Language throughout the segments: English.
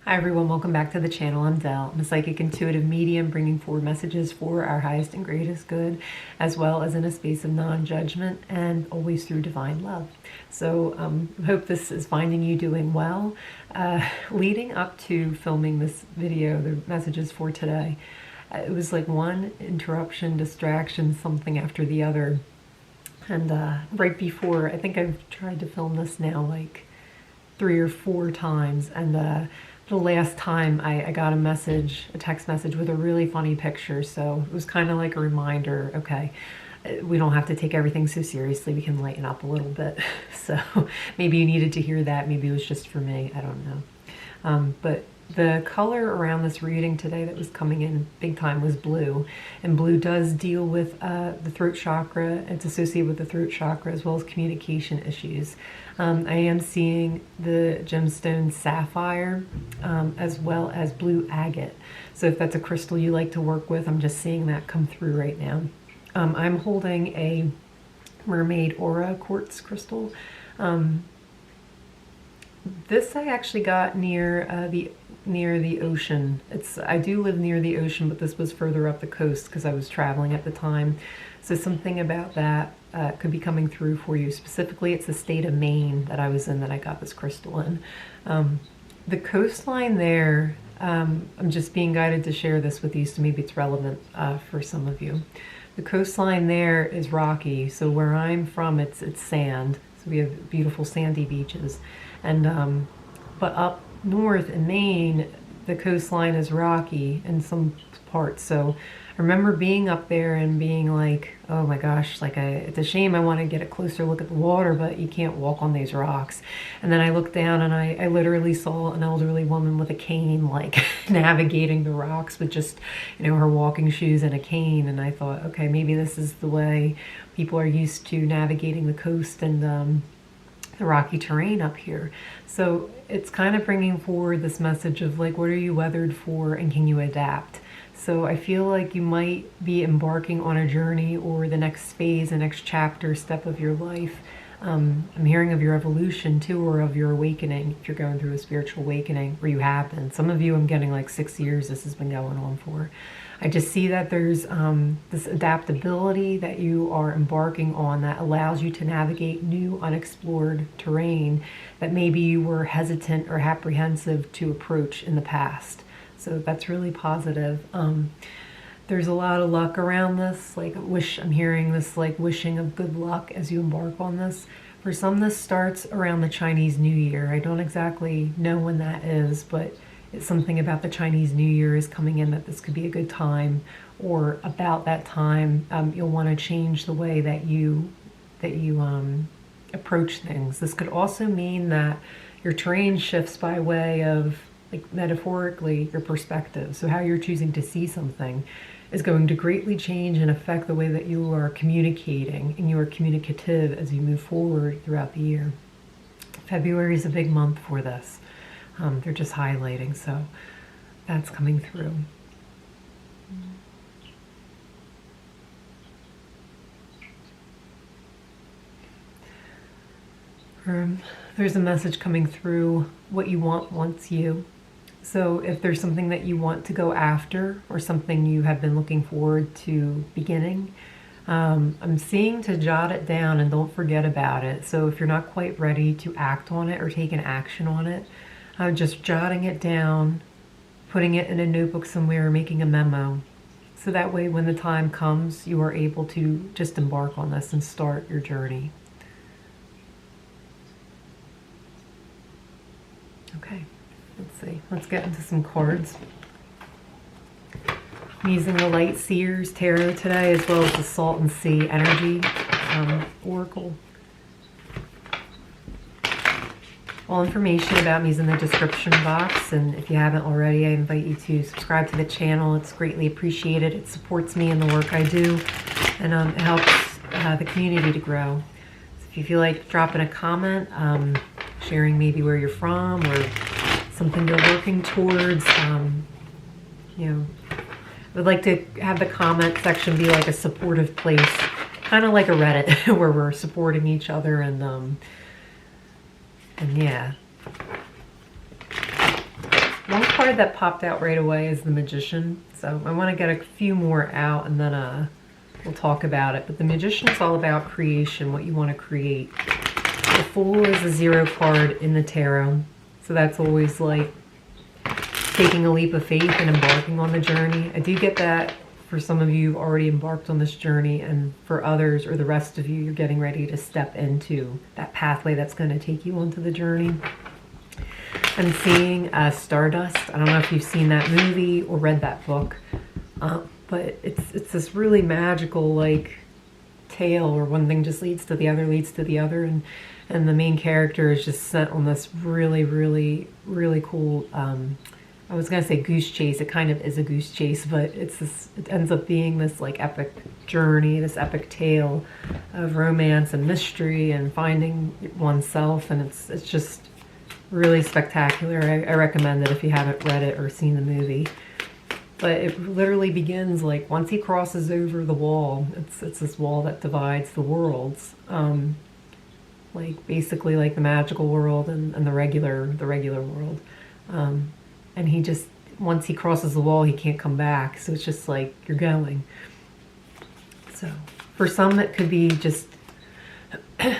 Hi everyone, welcome back to the channel. I'm Delle. I'm a psychic intuitive medium bringing forward messages for our highest and greatest good, as well as in a space of non-judgment and always through divine love. So I hope this is finding you doing well. Leading up to filming this video, the messages for today, it was like one interruption, distraction, something after the other. And right before, I think I've tried to film this now like 3 or 4 times, and the last time I got a text message with a really funny picture, so it was kind of like a reminder, okay, we don't have to take everything so seriously, we can lighten up a little bit. So maybe you needed to hear that, maybe it was just for me, I don't know. But the color around this reading today that was coming in big time was blue, and blue does deal with the throat chakra. It's associated with the throat chakra as well as communication issues. I am seeing the gemstone sapphire as well as blue agate. So if that's a crystal you like to work with, I'm just seeing that come through right now. I'm holding a mermaid aura quartz crystal. This I actually got near the ocean. I do live near the ocean, but this was further up the coast because I was traveling at the time. So something about that could be coming through for you. Specifically, it's the state of Maine that I was in that I got this crystal in. The coastline there, I'm just being guided to share this with you, so maybe it's relevant for some of you. The coastline there is rocky, so where I'm from, it's sand. So we have beautiful sandy beaches. And but up north in Maine, the coastline is rocky in some parts. So I remember being up there and being like, oh my gosh, like it's a shame, I want to get a closer look at the water, but you can't walk on these rocks. And then I looked down and I literally saw an elderly woman with a cane, like navigating the rocks with just, you know, her walking shoes and a cane. And I thought, okay, maybe this is the way people are used to navigating the coast and the rocky terrain up here. So it's kind of bringing forward this message of like, what are you weathered for and can you adapt? So I feel like you might be embarking on a journey or the next phase, the next chapter, step of your life. I'm hearing of your evolution too, or of your awakening, if you're going through a spiritual awakening, or you have been. Some of you, I'm getting like 6 years this has been going on for. I just see that there's this adaptability that you are embarking on that allows you to navigate new unexplored terrain that maybe you were hesitant or apprehensive to approach in the past. So that's really positive. There's a lot of luck around this, like I'm hearing this like wishing of good luck as you embark on this. For some, this starts around the Chinese New Year. I don't exactly know when that is, but it's something about the Chinese New Year is coming in that this could be a good time, or about that time you'll want to change the way that you approach things. This could also mean that your terrain shifts by way of, like metaphorically, your perspective. So how you're choosing to see something is going to greatly change and affect the way that you are communicating, and you are communicative as you move forward throughout the year. February is a big month for this. They're just highlighting, so that's coming through. There's a message coming through, what you want wants you. So if there's something that you want to go after, or something you have been looking forward to beginning, I'm seeing to jot it down and don't forget about it. So if you're not quite ready to act on it or take an action on it, just jotting it down, putting it in a notebook somewhere, making a memo. So that way when the time comes, you are able to just embark on this and start your journey. Okay, let's see. Let's get into some cards. I'm using the Light Seers Tarot today, as well as the Salt and Sea Energy Oracle. All information about me is in the description box, and if you haven't already, I invite you to subscribe to the channel. It's greatly appreciated. It supports me in the work I do, and it helps the community to grow. So if you feel like dropping a comment, sharing maybe where you're from or something you're working towards, you know, I would like to have the comment section be like a supportive place, kind of like a Reddit where we're supporting each other, and yeah. one card that popped out right away is the Magician. So I want to get a few more out and then we'll talk about it. But the Magician is all about creation, what you want to create. The Fool is a 0 card in the tarot. So that's always like taking a leap of faith and embarking on the journey. I do get that for some of you, you've already embarked on this journey, and for others or the rest of you, you're getting ready to step into that pathway that's going to take you onto the journey. I'm seeing Stardust. I don't know if you've seen that movie or read that book, but it's this really magical like tale where one thing just leads to the other, and the main character is just sent on this really, really, really cool I was gonna say goose chase. It kind of is a goose chase, but it ends up being this like epic journey, this epic tale of romance and mystery and finding oneself, and it's just really spectacular. I recommend it if you haven't read it or seen the movie. But it literally begins like once he crosses over the wall. It's this wall that divides the worlds, like basically like the magical world and the regular world. And he just, once he crosses the wall, he can't come back. So it's just like, you're going. So for some, it could be just, I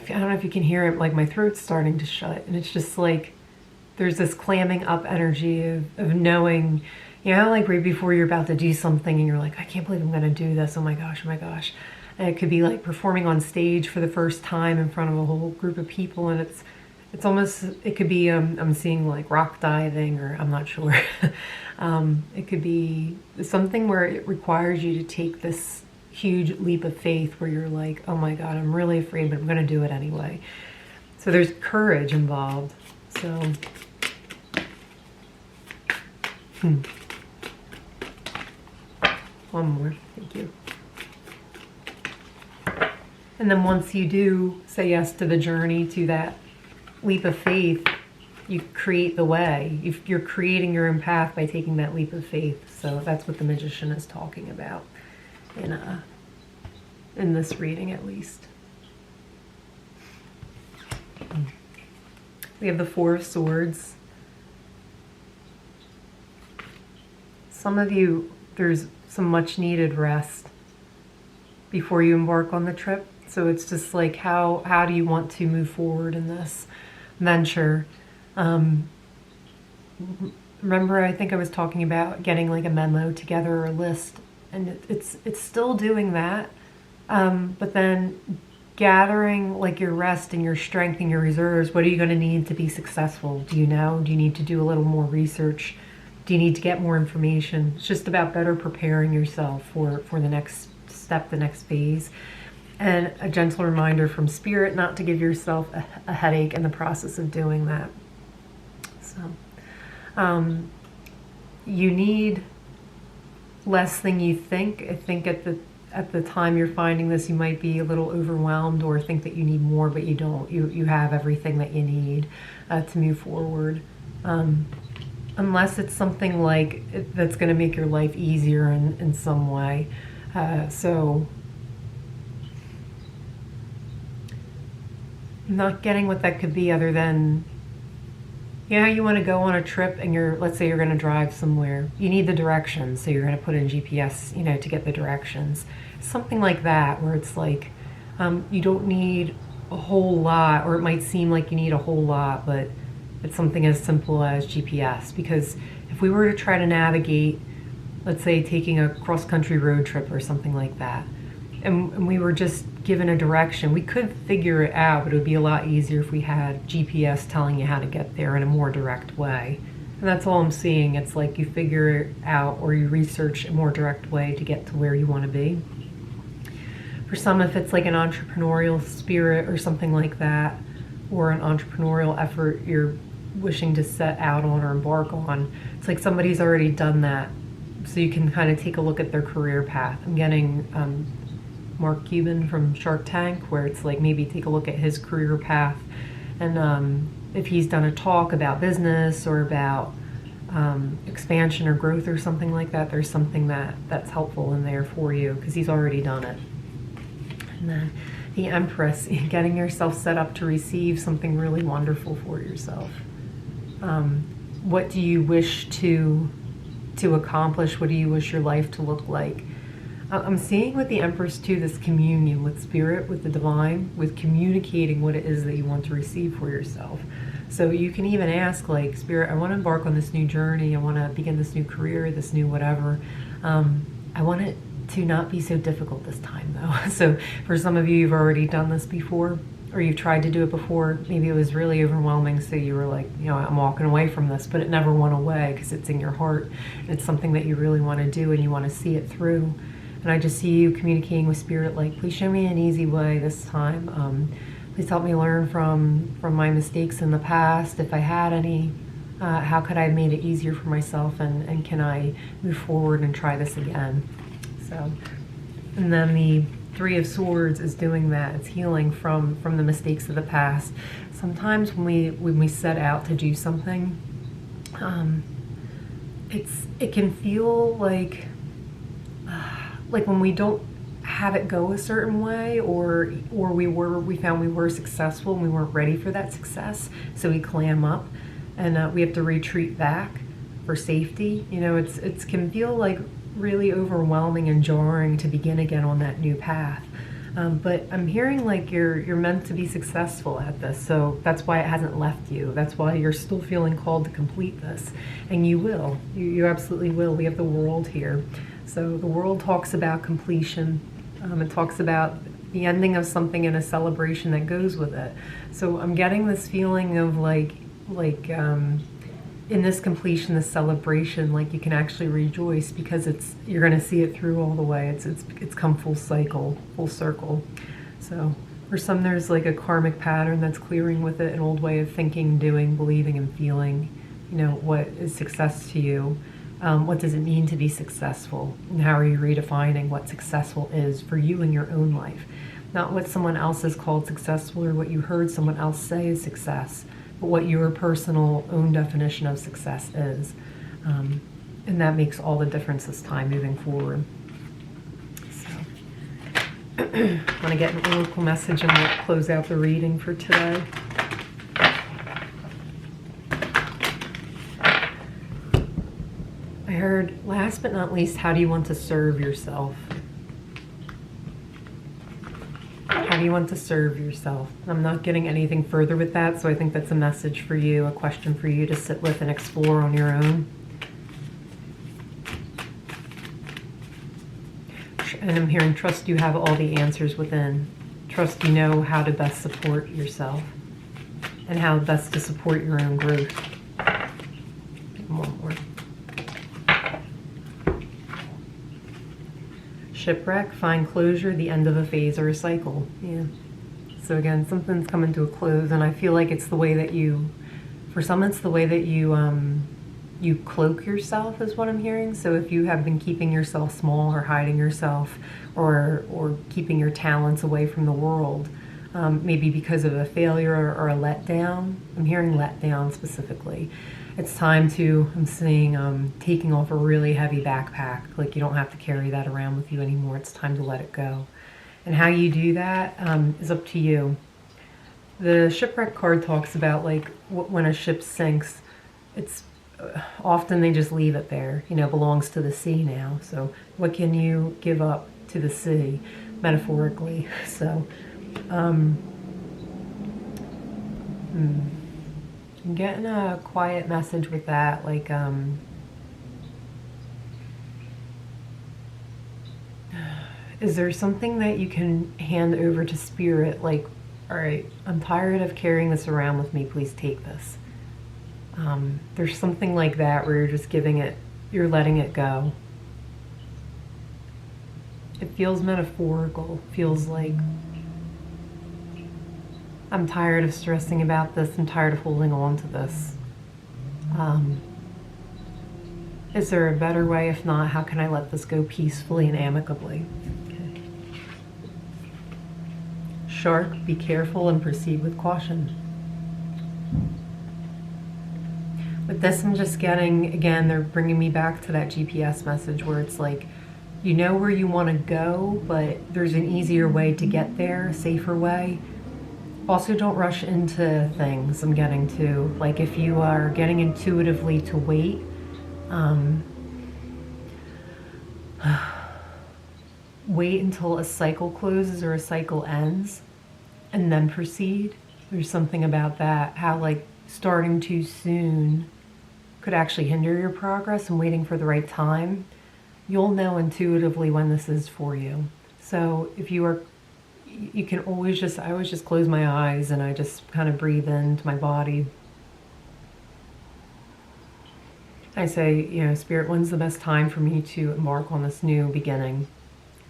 don't know if you can hear it, like my throat's starting to shut. And it's just like, there's this clamming up energy of knowing, you know, like right before you're about to do something and you're like, I can't believe I'm going to do this. Oh my gosh, oh my gosh. And it could be like performing on stage for the first time in front of a whole group of people. And it's almost, it could be, I'm seeing like rock diving, or I'm not sure. It could be something where it requires you to take this huge leap of faith where you're like, oh my God, I'm really afraid, but I'm going to do it anyway. So there's courage involved. So, one more, thank you. And then once you do say yes to the journey, to that leap of faith, you create the way. You're creating your own path by taking that leap of faith. So that's what the Magician is talking about in this reading, at least. We have the Four of Swords. Some of you, there's some much needed rest before you embark on the trip. So it's just like, how do you want to move forward in this venture? Remember, I think I was talking about getting like a memo together or a list, and it's still doing that, but then gathering like your rest and your strength and your reserves. What are you going to need to be successful? Do you know? Do you need to do a little more research? Do you need to get more information? It's just about better preparing yourself for the next step, the next phase. And a gentle reminder from Spirit not to give yourself a headache in the process of doing that. So, you need less than you think. I think at the time you're finding this, you might be a little overwhelmed or think that you need more, but you don't. You have everything that you need to move forward. Unless it's something like that's going to make your life easier in some way. So I'm not getting what that could be other than, you know, you want to go on a trip and let's say you're going to drive somewhere. You need the directions, so you're going to put in GPS, you know, to get the directions. Something like that, where it's like you don't need a whole lot, or it might seem like you need a whole lot, but it's something as simple as GPS. Because if we were to try to navigate, let's say taking a cross-country road trip or something like that, and we were just given a direction, we could figure it out, but it would be a lot easier if we had GPS telling you how to get there in a more direct way. And that's all I'm seeing. It's like you figure it out or you research a more direct way to get to where you want to be. For some, if it's like an entrepreneurial spirit or something like that, or an entrepreneurial effort you're wishing to set out on or embark on, it's like somebody's already done that. So you can kind of take a look at their career path. I'm getting Mark Cuban from Shark Tank, where it's like maybe take a look at his career path, and if he's done a talk about business or about expansion or growth or something like that, there's something that's helpful in there for you because he's already done it. And then the Empress, getting yourself set up to receive something really wonderful for yourself. what do you wish to accomplish? What do you wish your life to look like? I'm seeing with the Empress too, this communion with spirit, with the divine, with communicating what it is that you want to receive for yourself. So you can even ask, like, Spirit, I want to embark on this new journey. I want to begin this new career, this new whatever. I want it to not be so difficult this time, though. So for some of you, you've already done this before, or you've tried to do it before. Maybe it was really overwhelming, so you were like, you know, I'm walking away from this, but it never went away because it's in your heart. It's something that you really want to do and you want to see it through. And I just see you communicating with Spirit, like, please show me an easy way this time. Please help me learn from my mistakes in the past, if I had any. How could I have made it easier for myself, and can I move forward and try this again? So, and then the Three of Swords is doing that. It's healing from the mistakes of the past. Sometimes when we set out to do something, it can feel like when we don't have it go a certain way, or we found we were successful and we weren't ready for that success, so we clam up and we have to retreat back for safety. You know, it can feel like really overwhelming and jarring to begin again on that new path. But I'm hearing like you're meant to be successful at this, so that's why it hasn't left you. That's why you're still feeling called to complete this, and you will. You absolutely will. We have the world here. So the world talks about completion. It talks about the ending of something and a celebration that goes with it. So I'm getting this feeling of like in this completion, this celebration, like you can actually rejoice because you're going to see it through all the way. It's come full circle. So for some, there's like a karmic pattern that's clearing with it, an old way of thinking, doing, believing, and feeling. You know, what is success to you? What does it mean to be successful? And how are you redefining what successful is for you in your own life? Not what someone else has called successful or what you heard someone else say is success, but what your personal own definition of success is. And that makes all the difference this time moving forward. So, I want to get an oracle message and we'll close out the reading for today. I heard, last but not least, how do you want to serve yourself? How do you want to serve yourself? I'm not getting anything further with that, so I think that's a message for you, a question for you to sit with and explore on your own. And I'm hearing, trust you have all the answers within. Trust you know how to best support yourself and how best to support your own growth. One more. Shipwreck, find closure, the end of a phase or a cycle. Yeah. So again, something's coming to a close, and I feel like it's the way that for some, it's the way that you cloak yourself is what I'm hearing. So if you have been keeping yourself small or hiding yourself or keeping your talents away from the world, maybe because of a failure or a letdown, I'm hearing letdown specifically. It's time to, I'm seeing taking off a really heavy backpack. Like you don't have to carry that around with you anymore. It's time to let it go. And how you do that is up to you. The shipwreck card talks about like when a ship sinks, it's often they just leave it there. You know, belongs to the sea now. So what can you give up to the sea, metaphorically? So, I'm getting a quiet message with that, like, is there something that you can hand over to spirit? Like, all right, I'm tired of carrying this around with me, please take this. There's something like that where you're just giving it, you're letting it go. It feels metaphorical, feels like, I'm tired of stressing about this. I'm tired of holding on to this. Is there a better way? If not, how can I let this go peacefully and amicably? Okay. Shark, be careful and proceed with caution. With this, I'm just getting, again, they're bringing me back to that GPS message where it's like, you know where you want to go, but there's an easier way to get there, a safer way. Also, don't rush into things. I'm getting to, like, if you are getting intuitively to wait, um, wait until a cycle closes or a cycle ends and then proceed. There's something about that, how like starting too soon could actually hinder your progress, and waiting for the right time. You'll know intuitively when this is for you. So if you are, you can always just, I always just close my eyes and I just kind of breathe into my body. I say, you know, Spirit, when's the best time for me to embark on this new beginning?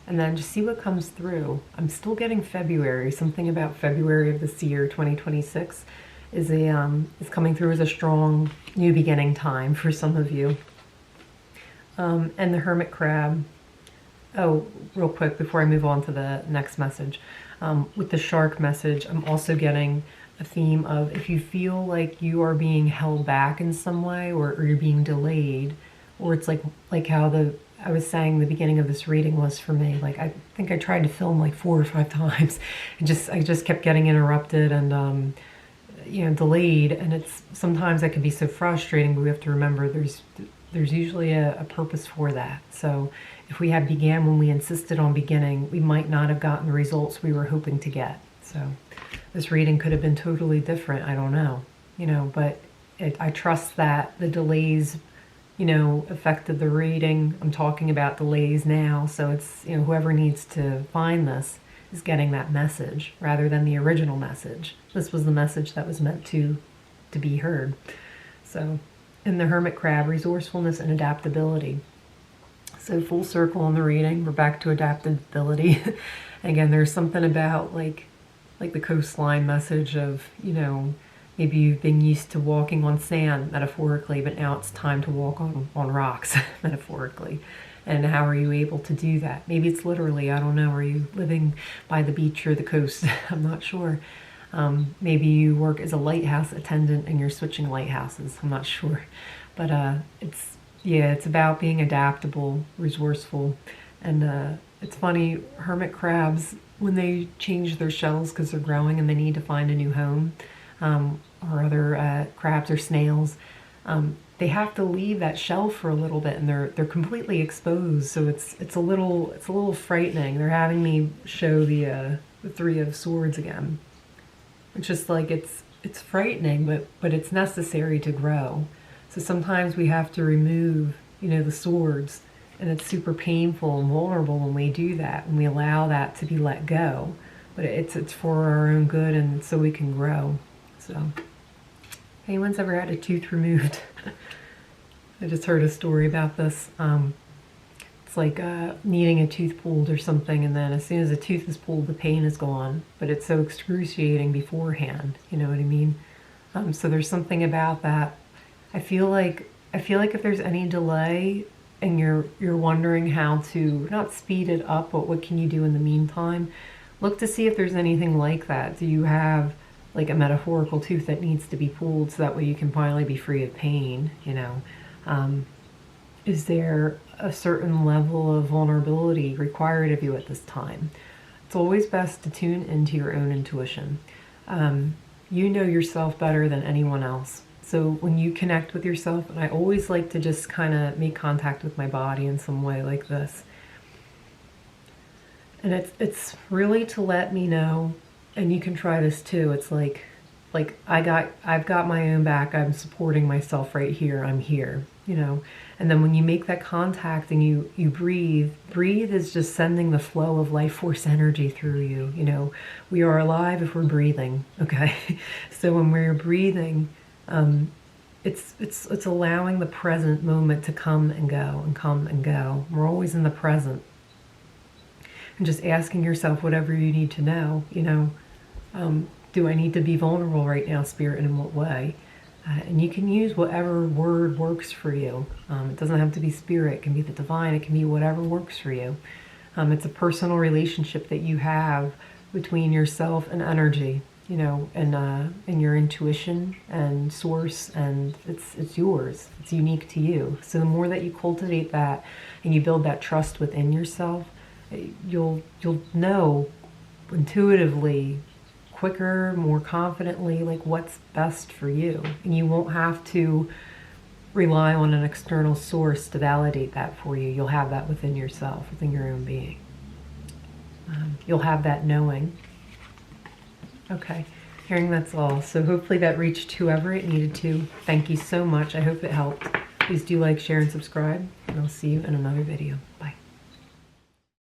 And then just see what comes through. I'm still getting February. Something about February of this year, 2026, is coming through as a strong new beginning time for some of you. And the hermit crab. Oh, real quick before I move on to the next message, with the shark message, I'm also getting a theme of if you feel like you are being held back in some way, or you're being delayed, or it's like how I was saying the beginning of this reading was for me. Like, I think I tried to film like 4 or 5 times, and I just kept getting interrupted and you know, delayed. And it's sometimes that can be so frustrating, but we have to remember there's usually a purpose for that. So if we had began when we insisted on beginning, we might not have gotten the results we were hoping to get. So this reading could have been totally different. I don't know, you know, but I trust that the delays, you know, affected the reading. I'm talking about delays now, so it's, you know, whoever needs to find this is getting that message rather than the original message. This was the message that was meant to be heard. So in the hermit crab, resourcefulness and adaptability. So full circle on the reading, we're back to adaptability. Again, there's something about like the coastline message of, you know, maybe you've been used to walking on sand metaphorically, but now it's time to walk on rocks metaphorically. And how are you able to do that? Maybe it's literally, I don't know, are you living by the beach or the coast? I'm not sure. Maybe you work as a lighthouse attendant and you're switching lighthouses. I'm not sure. But it's about being adaptable, resourceful. And it's funny, hermit crabs, when they change their shells because they're growing and they need to find a new home, or other crabs or snails, they have to leave that shell for a little bit, and they're completely exposed. So it's a little frightening. They're having me show the 3 of Swords again. It's just like it's frightening, but it's necessary to grow. So sometimes we have to remove, you know, the swords, and it's super painful and vulnerable when we do that, when we allow that to be let go. But it's for our own good, and so we can grow. So, if anyone's ever had a tooth removed, I just heard a story about this. It's like needing a tooth pulled or something, and then as soon as the tooth is pulled, the pain is gone. But it's so excruciating beforehand. You know what I mean? So there's something about that. I feel like if there's any delay and you're wondering how to not speed it up, but what can you do in the meantime, look to see if there's anything like that. Do you have like a metaphorical tooth that needs to be pulled so that way you can finally be free of pain, you know? Is there a certain level of vulnerability required of you at this time? It's always best to tune into your own intuition. You know yourself better than anyone else. So when you connect with yourself, and I always like to just kind of make contact with my body in some way like this. And it's really to let me know, and you can try this too. It's like I've got my own back. I'm supporting myself right here. I'm here, you know. And then when you make that contact and you breathe is just sending the flow of life force energy through you. You know, we are alive if we're breathing. Okay, so when we're breathing, it's allowing the present moment to come and go and come and go. We're always in the present, and just asking yourself whatever you need to know. You know, do I need to be vulnerable right now, Spirit, and in what way? And you can use whatever word works for you. It doesn't have to be spirit. It can be the divine. It can be whatever works for you. It's a personal relationship that you have between yourself and energy, you know, and your intuition and source, and it's yours. It's unique to you. So the more that you cultivate that and you build that trust within yourself, you'll know intuitively quicker, more confidently, like what's best for you. And you won't have to rely on an external source to validate that for you. You'll have that within yourself, within your own being. You'll have that knowing. Okay, hearing that's all. So hopefully that reached whoever it needed to. Thank you so much. I hope it helped. Please do like, share, and subscribe, and I'll see you in another video.